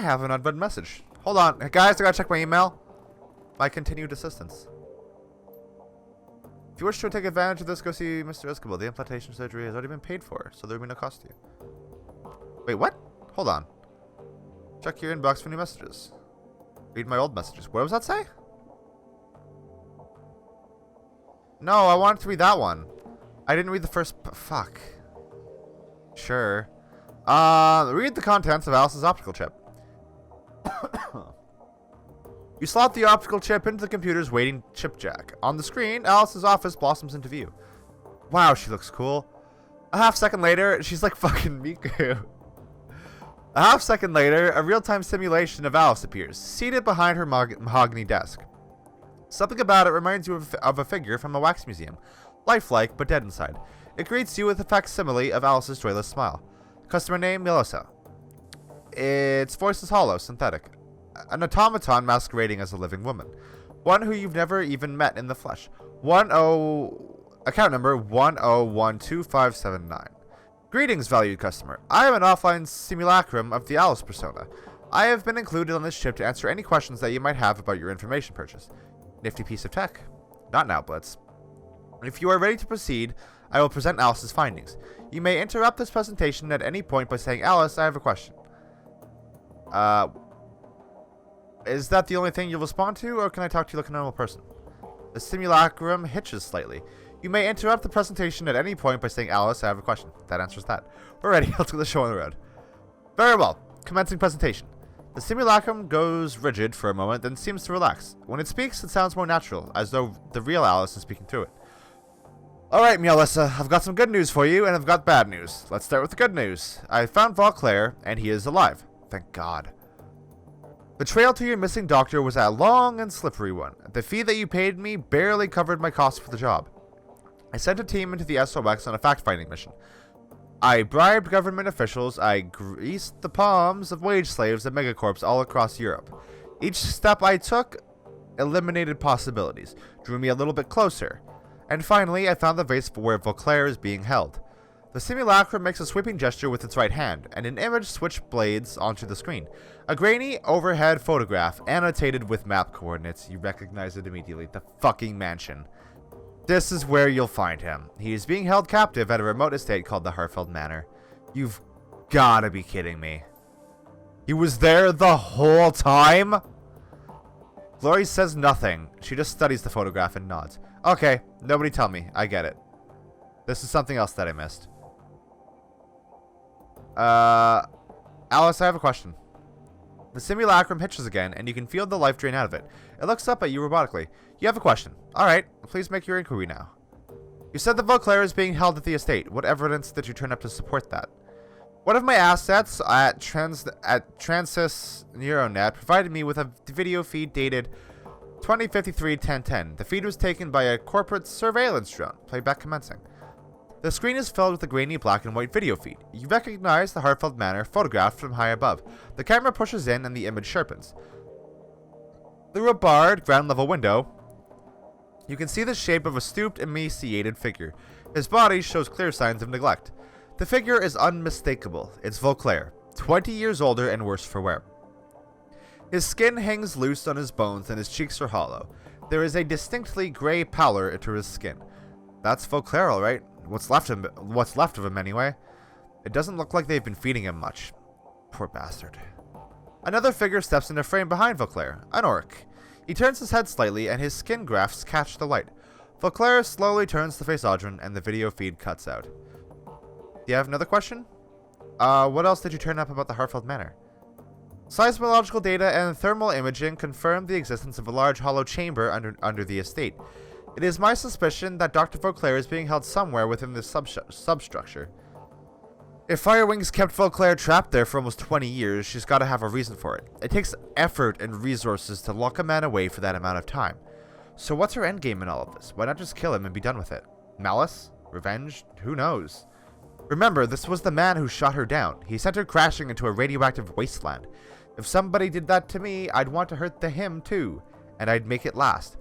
I have an unread message. Hold on. Hey, guys, I gotta check my email. My continued assistance. If you wish to take advantage of this, go see Mr. Escobar. The implantation surgery has already been paid for, so there will be no cost to you. Wait, what? Hold on. Check your inbox for new messages. Read my old messages. What does that say? No, I wanted to read that one. I didn't read the first... Fuck. Sure. Read the contents of Alice's optical chip. You slot the optical chip into the computer's waiting chip jack. On the screen, Alice's office blossoms into view. Wow, she looks cool. A half second later, she's like fucking Miku. A half second later, a real-time simulation of Alice appears, seated behind her mahogany desk. Something about it reminds you of a figure from a wax museum, lifelike but dead inside. It greets you with a facsimile of Alice's joyless smile. Customer name, Meowlissa. Its voice is hollow, synthetic. An automaton masquerading as a living woman. One who you've never even met in the flesh. Account number 10125579. Greetings, valued customer. I am an offline simulacrum of the Alice persona. I have been included on this chip to answer any questions that you might have about your information purchase. Nifty piece of tech. Not now, Blitz. If you are ready to proceed, I will present Alice's findings. You may interrupt this presentation at any point by saying, Alice, I have a question. Is that the only thing you'll respond to, or can I talk to you like a normal person? The simulacrum hitches slightly. You may interrupt the presentation at any point by saying, Alice, I have a question. That answers that. We're ready. Let's get the show on the road. Very well. Commencing presentation. The simulacrum goes rigid for a moment, then seems to relax. When it speaks, it sounds more natural, as though the real Alice is speaking through it. Alright, Meowlissa, I've got some good news for you, and I've got bad news. Let's start with the good news. I found Vauclair, and he is alive. Thank God. The trail to your missing doctor was a long and slippery one. The fee that you paid me barely covered my costs for the job. I sent a team into the SOX on a fact-finding mission. I bribed government officials, I greased the palms of wage slaves at megacorps all across Europe. Each step I took eliminated possibilities, drew me a little bit closer. And finally, I found the vase where Vauclair is being held. The simulacrum makes a sweeping gesture with its right hand, and an image switch blades onto the screen. A grainy, overhead photograph, annotated with map coordinates. You recognize it immediately. The fucking mansion. This is where you'll find him. He is being held captive at a remote estate called the Harfeld Manor. You've gotta be kidding me. He was there the whole time? Glory says nothing. She just studies the photograph and nods. Okay, nobody tell me. I get it. This is something else that I missed. Alice, I have a question. The simulacrum hitches again, and you can feel the life drain out of it. It looks up at you robotically. You have a question. Alright, please make your inquiry now. You said that Vauclair is being held at the estate. What evidence did you turn up to support that? One of my assets at Transys Neuronet provided me with a video feed dated 2053-1010. The feed was taken by a corporate surveillance drone. Playback commencing. The screen is filled with a grainy black and white video feed. You recognize the Harfeld Manor photographed from high above. The camera pushes in and the image sharpens. Through a barred ground-level window, you can see the shape of a stooped, emaciated figure. His body shows clear signs of neglect. The figure is unmistakable. It's Vauclair, 20 years older and worse for wear. His skin hangs loose on his bones and his cheeks are hollow. There is a distinctly gray pallor to his skin. That's Vauclair, all right. What's left of him anyway? It doesn't look like they've been feeding him much. Poor bastard. Another figure steps into frame behind Vauclair, an orc. He turns his head slightly and his skin grafts catch the light. Vauclair slowly turns to face Audrey and the video feed cuts out. Do you have another question? What else did you turn up about the Harfeld Manor? Seismological data and thermal imaging confirmed the existence of a large hollow chamber under the estate. It is my suspicion that Dr. Vauclair is being held somewhere within this substructure. If Firewings kept Vauclair trapped there for almost 20 years, she's got to have a reason for it. It takes effort and resources to lock a man away for that amount of time. So what's her endgame in all of this? Why not just kill him and be done with it? Malice? Revenge? Who knows? Remember, this was the man who shot her down. He sent her crashing into a radioactive wasteland. If somebody did that to me, I'd want to hurt him too, and I'd make it last.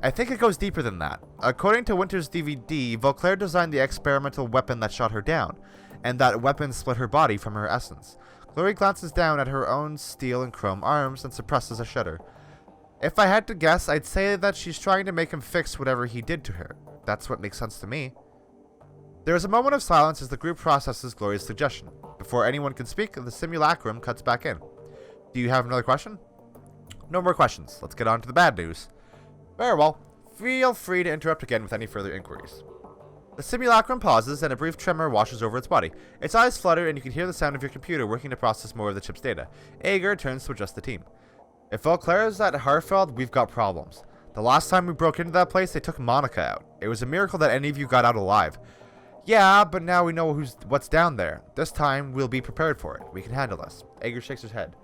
I think it goes deeper than that. According to Winter's DVD, Vauclair designed the experimental weapon that shot her down, and that weapon split her body from her essence. Glory glances down at her own steel and chrome arms and suppresses a shudder. If I had to guess, I'd say that she's trying to make him fix whatever he did to her. That's what makes sense to me. There is a moment of silence as the group processes Glory's suggestion. Before anyone can speak, the simulacrum cuts back in. Do you have another question? No more questions. Let's get on to the bad news. Very well. Feel free to interrupt again with any further inquiries. The simulacrum pauses and a brief tremor washes over its body. Its eyes flutter and you can hear the sound of your computer working to process more of the chip's data. Ager turns to adjust the team. If Valclair is at Harfeld, we've got problems. The last time we broke into that place, they took Monica out. It was a miracle that any of you got out alive. Yeah, but now we know what's down there. This time, we'll be prepared for it. We can handle this. Ager shakes his head.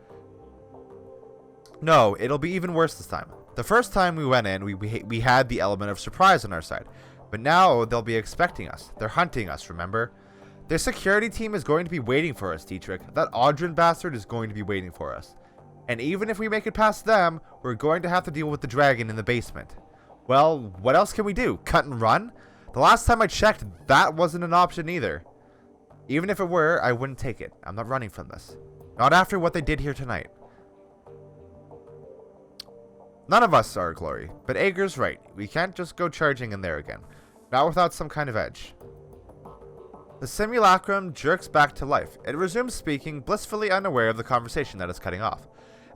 No, it'll be even worse this time. The first time we went in, we had the element of surprise on our side. But now, they'll be expecting us. They're hunting us, remember? Their security team is going to be waiting for us, Dietrich. That Audrin bastard is going to be waiting for us. And even if we make it past them, we're going to have to deal with the dragon in the basement. Well, what else can we do? Cut and run? The last time I checked, that wasn't an option either. Even if it were, I wouldn't take it. I'm not running from this. Not after what they did here tonight. None of us are, Glory. But Ager's right. We can't just go charging in there again. Not without some kind of edge. The simulacrum jerks back to life. It resumes speaking, blissfully unaware of the conversation that is cutting off.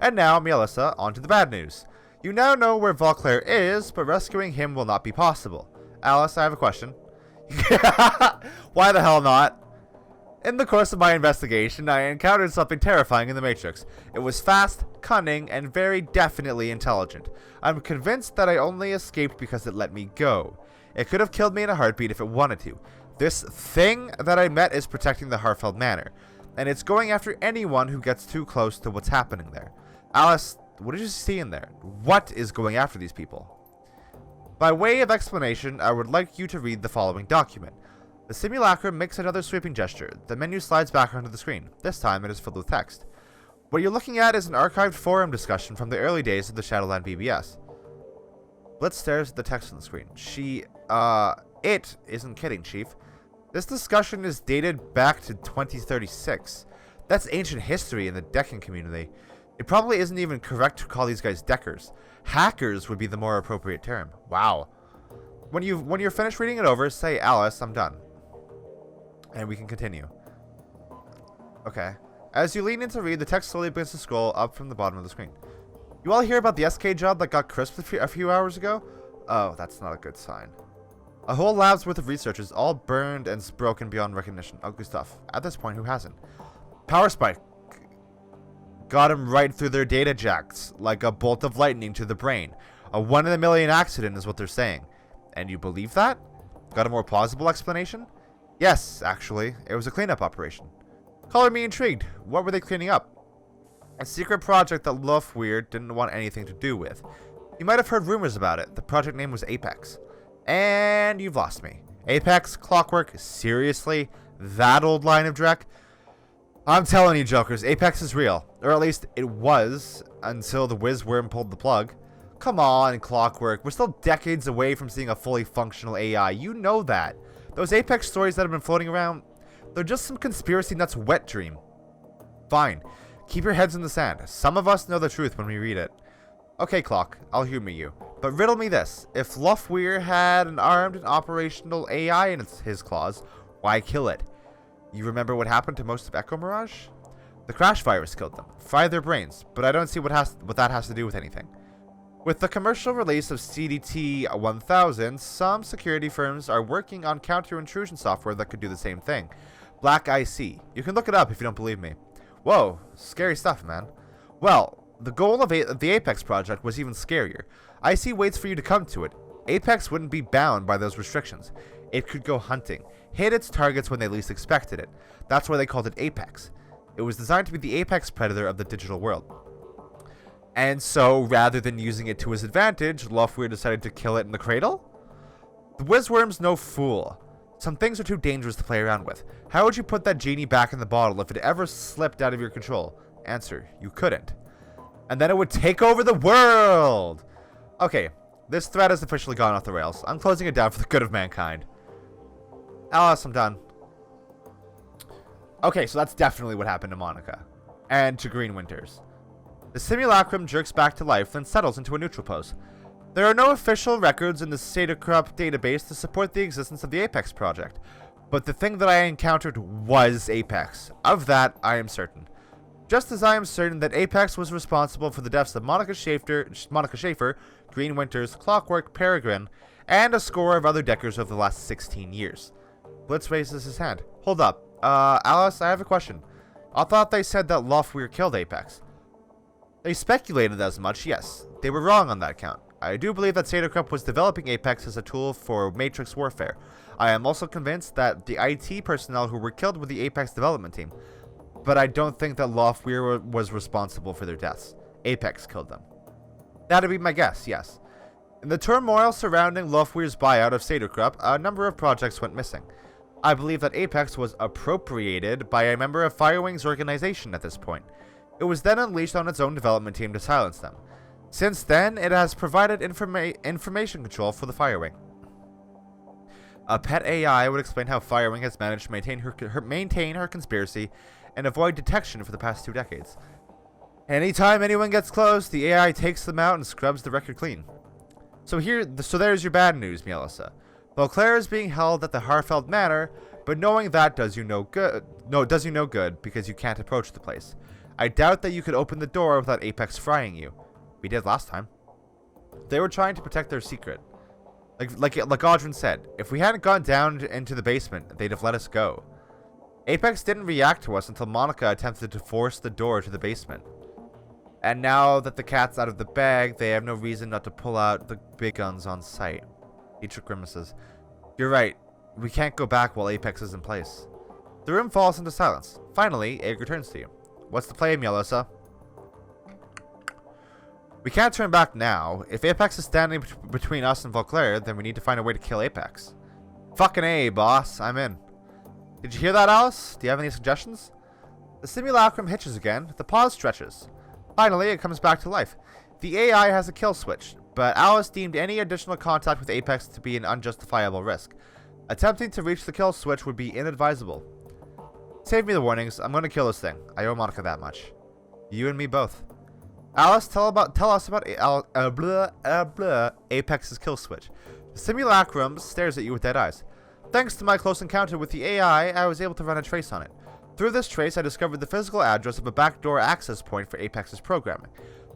And now, Meowlissa, on to the bad news. You now know where Valclair is, but rescuing him will not be possible. Alice, I have a question. Why the hell not? In the course of my investigation, I encountered something terrifying in the Matrix. It was fast, cunning, and very definitely intelligent. I'm convinced that I only escaped because it let me go. It could have killed me in a heartbeat if it wanted to. This thing that I met is protecting the Harfeld Manor, and it's going after anyone who gets too close to what's happening there. Alice, what did you see in there? What is going after these people? By way of explanation, I would like you to read the following document. The simulacrum makes another sweeping gesture. The menu slides back onto the screen. This time it is filled with text. What you're looking at is an archived forum discussion from the early days of the Shadowrun BBS. Blitz stares at the text on the screen. It isn't kidding, Chief. This discussion is dated back to 2036. That's ancient history in the Deccan community. It probably isn't even correct to call these guys Deckers. Hackers would be the more appropriate term. Wow. When you're finished reading it over, say, Alice, I'm done. And we can continue. Okay. As you lean in to read, the text slowly begins to scroll up from the bottom of the screen. You all hear about the SK job that got crisped a few hours ago? Oh, that's not a good sign. A whole lab's worth of researchers, all burned and broken beyond recognition. Ugly stuff. At this point, who hasn't? Power spike. Got him right through their data jacks, like a bolt of lightning to the brain. A 1 in a million accident is what they're saying. And you believe that? Got a more plausible explanation? Yes, actually. It was a cleanup operation. Color me intrigued. What were they cleaning up? A secret project that Luftweird didn't want anything to do with. You might have heard rumors about it. The project name was Apex. And you've lost me. Apex? Clockwork? Seriously? That old line of Drek? I'm telling you, jokers, Apex is real. Or at least it was, until the Whizworm pulled the plug. Come on, Clockwork. We're still decades away from seeing a fully functional AI. You know that. Those Apex stories that have been floating around, they're just some conspiracy nuts wet dream. Fine. Keep your heads in the sand. Some of us know the truth when we read it. Okay, Clock, I'll humor you. But riddle me this. If Luftweir had an armed and operational AI in his claws, why kill it? You remember what happened to most of Echo Mirage? The crash virus killed them, fried their brains, but I don't see what that has to do with anything. With the commercial release of CDT-1000, some security firms are working on counter-intrusion software that could do the same thing. Black IC. You can look it up if you don't believe me. Whoa, scary stuff, man. Well, the goal of the Apex project was even scarier. IC waits for you to come to it. Apex wouldn't be bound by those restrictions. It could go hunting, hit its targets when they least expected it. That's why they called it Apex. It was designed to be the apex predator of the digital world. And so, rather than using it to his advantage, Luftweir decided to kill it in the cradle? The Whizworm's no fool. Some things are too dangerous to play around with. How would you put that genie back in the bottle if it ever slipped out of your control? Answer, you couldn't. And then it would take over the world! Okay, this thread has officially gone off the rails. I'm closing it down for the good of mankind. Alice, I'm done. Okay, so that's definitely what happened to Monica. and to Green Winters. The simulacrum jerks back to life, then settles into a neutral pose. There are no official records in the Shadowrun database to support the existence of the Apex project, but the thing that I encountered was Apex. Of that, I am certain. Just as I am certain that Apex was responsible for the deaths of Monica Schaefer, Green Winters, Clockwork, Peregrine, and a score of other Deckers over the last 16 years. Blitz raises his hand. Hold up. Alice, I have a question. I thought they said that Lofweir killed Apex. They speculated as much, yes. They were wrong on that count. I do believe that Shadowrun was developing Apex as a tool for Matrix warfare. I am also convinced that the IT personnel who were killed were the Apex development team. But I don't think that Lofweir was responsible for their deaths. Apex killed them. That'd be my guess, yes. In the turmoil surrounding Lofweir's buyout of Shadowrun, a number of projects went missing. I believe that Apex was appropriated by a member of Firewing's organization at this point. It was then unleashed on its own development team to silence them. Since then, it has provided information control for the Firewing. A pet AI would explain how Firewing has managed to maintain her conspiracy and avoid detection for the past 2 decades. Anytime anyone gets close, the AI takes them out and scrubs the record clean. So there's your bad news, Meowlissa. Beauclair is being held at the Harfeld Manor, but knowing that does you no good. No, it does you no good because you can't approach the place. I doubt that you could open the door without Apex frying you. We did last time. They were trying to protect their secret. Like Audrin said, if we hadn't gone down into the basement, they'd have let us go. Apex didn't react to us until Monica attempted to force the door to the basement. And now that the cat's out of the bag, they have no reason not to pull out the big guns on sight. Dietrich grimaces. You're right. We can't go back while Apex is in place. The room falls into silence. Finally, Ager turns to you. What's the play, Meowlissa? We can't turn back now. If Apex is standing between us and Beauclair, then we need to find a way to kill Apex. Fucking A, boss. I'm in. Did you hear that, Alice? Do you have any suggestions? The simulacrum hitches again. The pause stretches. Finally, it comes back to life. The AI has a kill switch, but Alice deemed any additional contact with Apex to be an unjustifiable risk. Attempting to reach the kill switch would be inadvisable. Save me the warnings. I'm going to kill this thing. I owe Monica that much. You and me both. Alice, tell us about Apex's kill switch. The simulacrum stares at you with dead eyes. Thanks to my close encounter with the AI, I was able to run a trace on it. Through this trace, I discovered the physical address of a backdoor access point for Apex's programming.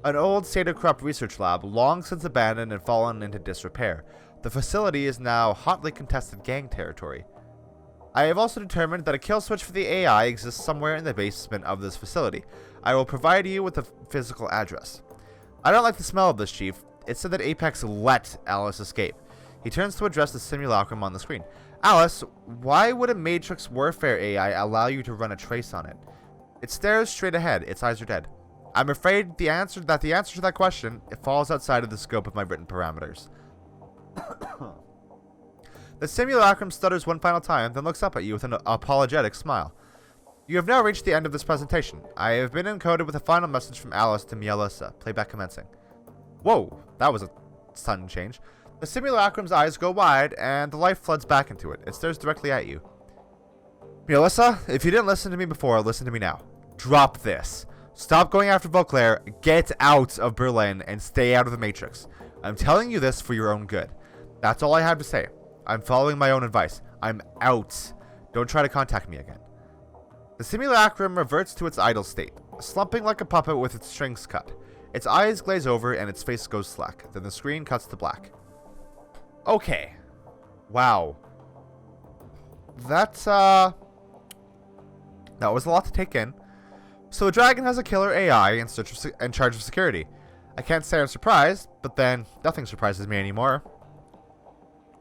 An old Shadowrun research lab, long since abandoned and fallen into disrepair. The facility is now hotly contested gang territory. I have also determined that a kill switch for the AI exists somewhere in the basement of this facility. I will provide you with the physical address. I don't like the smell of this, Chief. It said that Apex let Alice escape. He turns to address the simulacrum on the screen. Alice, why would a Matrix warfare AI allow you to run a trace on it? It stares straight ahead. Its eyes are dead. I'm afraid the answer to that question falls outside of the scope of my written parameters. The simulacrum stutters one final time, then looks up at you with an apologetic smile. You have now reached the end of this presentation. I have been encoded with a final message from Alice to Meowlissa. Playback commencing. Whoa, that was a sudden change. The simulacrum's eyes go wide, and the life floods back into it. It stares directly at you. Meowlissa, if you didn't listen to me before, listen to me now. Drop this. Stop going after Beauclair, get out of Berlin, and stay out of the Matrix. I'm telling you this for your own good. That's all I have to say. I'm following my own advice. I'm out. Don't try to contact me again. The simulacrum reverts to its idle state, slumping like a puppet with its strings cut. Its eyes glaze over and its face goes slack. Then the screen cuts to black. Okay. Wow. That was a lot to take in. So the dragon has a killer AI in charge of security. I can't say I'm surprised, but then nothing surprises me anymore.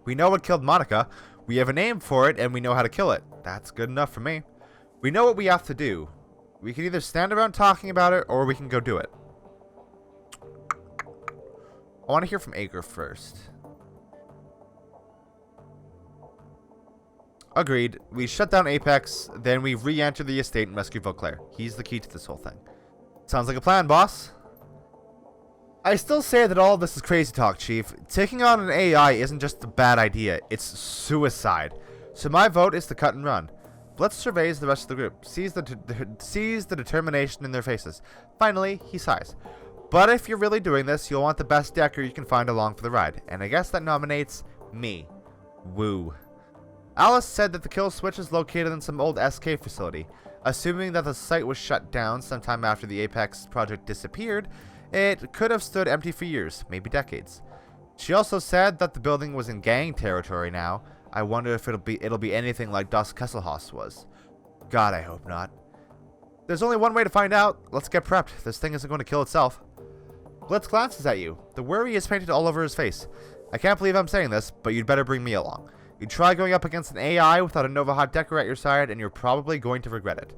We know what killed Monica. We have a name for it, and we know how to kill it. That's good enough for me. We know what we have to do. We can either stand around talking about it, or we can go do it. I want to hear from Ager first. Agreed. We shut down Apex, then we re-enter the estate and rescue Beauclair. He's the key to this whole thing. Sounds like a plan, boss. I still say that all of this is crazy talk, Chief. Taking on an AI isn't just a bad idea, it's suicide. So my vote is to cut and run. Blitz surveys the rest of the group, sees the determination in their faces. Finally, he sighs. But if you're really doing this, you'll want the best decker you can find along for the ride, and I guess that nominates me. Woo. Alice said that the kill switch is located in some old SK facility. Assuming that the site was shut down sometime after the Apex project disappeared, it could have stood empty for years, maybe decades. She also said that the building was in gang territory now. I wonder if it'll be anything like Das Kesselhaus was. God, I hope not. There's only one way to find out. Let's get prepped. This thing isn't going to kill itself. Blitz glances at you. The worry is painted all over his face. I can't believe I'm saying this, but you'd better bring me along. You try going up against an AI without a Nova Hot Decker at your side, and you're probably going to regret it.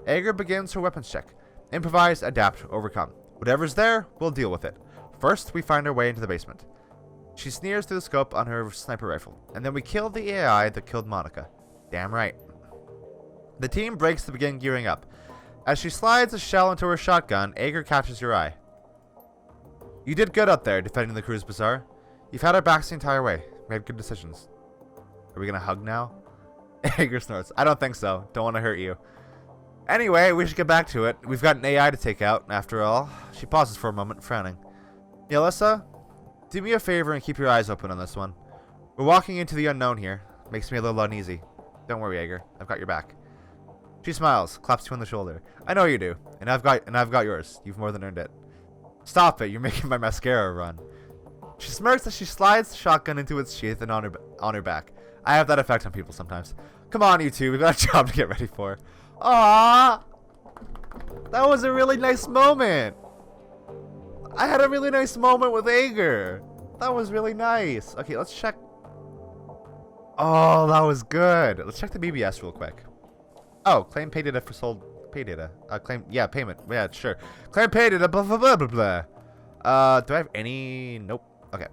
Ager begins her weapons check. Improvise, adapt, overcome. Whatever's there, we'll deal with it. First, we find our way into the basement. She sneers through the scope on her sniper rifle, and then we kill the AI that killed Monica. Damn right. The team breaks to begin gearing up. As she slides a shell into her shotgun, Ager catches your eye. You did good up there, defending the Cruise Bazaar. You've had our backs the entire way. We had good decisions. Are we gonna hug now? Ager snorts. I don't think so. Don't want to hurt you. Anyway, we should get back to it. We've got an AI to take out, after all. She pauses for a moment, frowning. Meowlissa, do me a favor and keep your eyes open on this one. We're walking into the unknown here. Makes me a little uneasy. Don't worry, Ager. I've got your back. She smiles, claps you on the shoulder. I know you do, and I've got yours. You've more than earned it. Stop it! You're making my mascara run. She smirks as she slides the shotgun into its sheath and on her back. I have that effect on people sometimes. Come on, you two. We've got a job to get ready for. Aww! That was a really nice moment. I had a really nice moment with Ager. That was really nice. Okay, let's check. Oh, that was good. Let's check the BBS real quick. Oh, claim pay data for sold pay data. Claim, yeah, payment. Yeah, sure. Claim pay data, blah, blah, blah, blah, blah. Do I have any? Nope. Okay.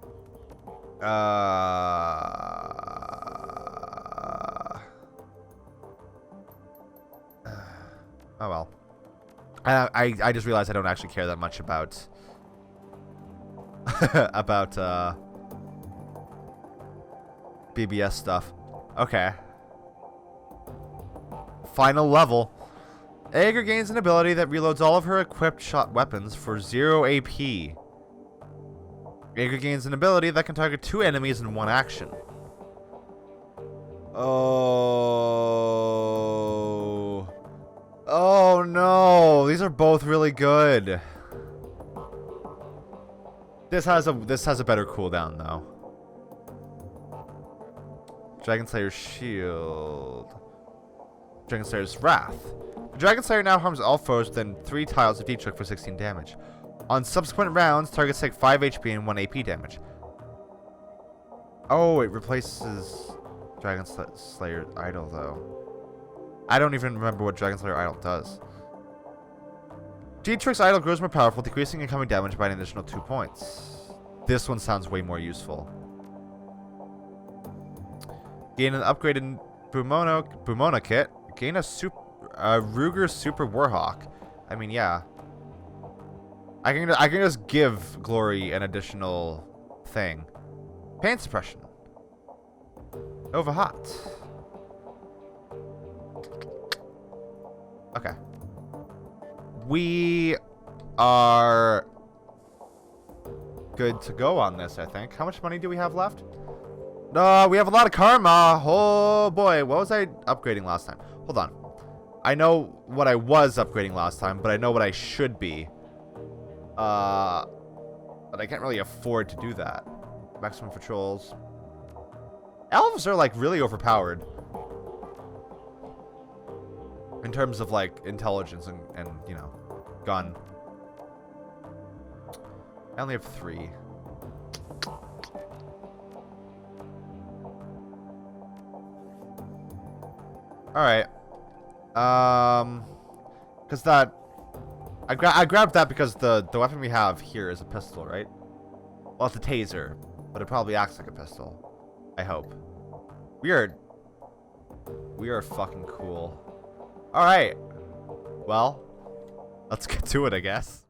Oh well. I just realized I don't actually care that much about about BBS stuff. Okay. Final level. Ager gains an ability that reloads all of her equipped shot weapons for 0 AP. Ager gains an ability that can target 2 enemies in one action. Oh. Oh no, these are both really good. This has a better cooldown though. Dragon Slayer's Shield. Dragon Slayer's Wrath. The Dragon Slayer now harms all foes within 3 tiles of each hook for 16 damage. On subsequent rounds, targets take 5 HP and 1 AP damage. Oh, it replaces Dragon Slayer Idol though. I don't even remember what Dragon Slayer Idol does. G-Trix Idol grows more powerful, decreasing incoming damage by an additional 2 points. This one sounds way more useful. Gain an upgraded Bumona kit. Gain a Ruger Super Warhawk. I mean, yeah. I can just give Glory an additional thing. Pain suppression. Nova Hot. Okay. We are good to go on this, I think. How much money do we have left? We have a lot of karma. Oh boy, what was I upgrading last time? Hold on. I know what I was upgrading last time, but I know what I should be. But I can't really afford to do that. Maximum patrols. Elves are like really overpowered. In terms of like intelligence and you know, gun. I only have 3. Alright. Because that... I grabbed that because the weapon we have here is a pistol, right? Well, it's a taser, but it probably acts like a pistol. I hope. We are fucking cool. Alright. Well, let's get to it, I guess.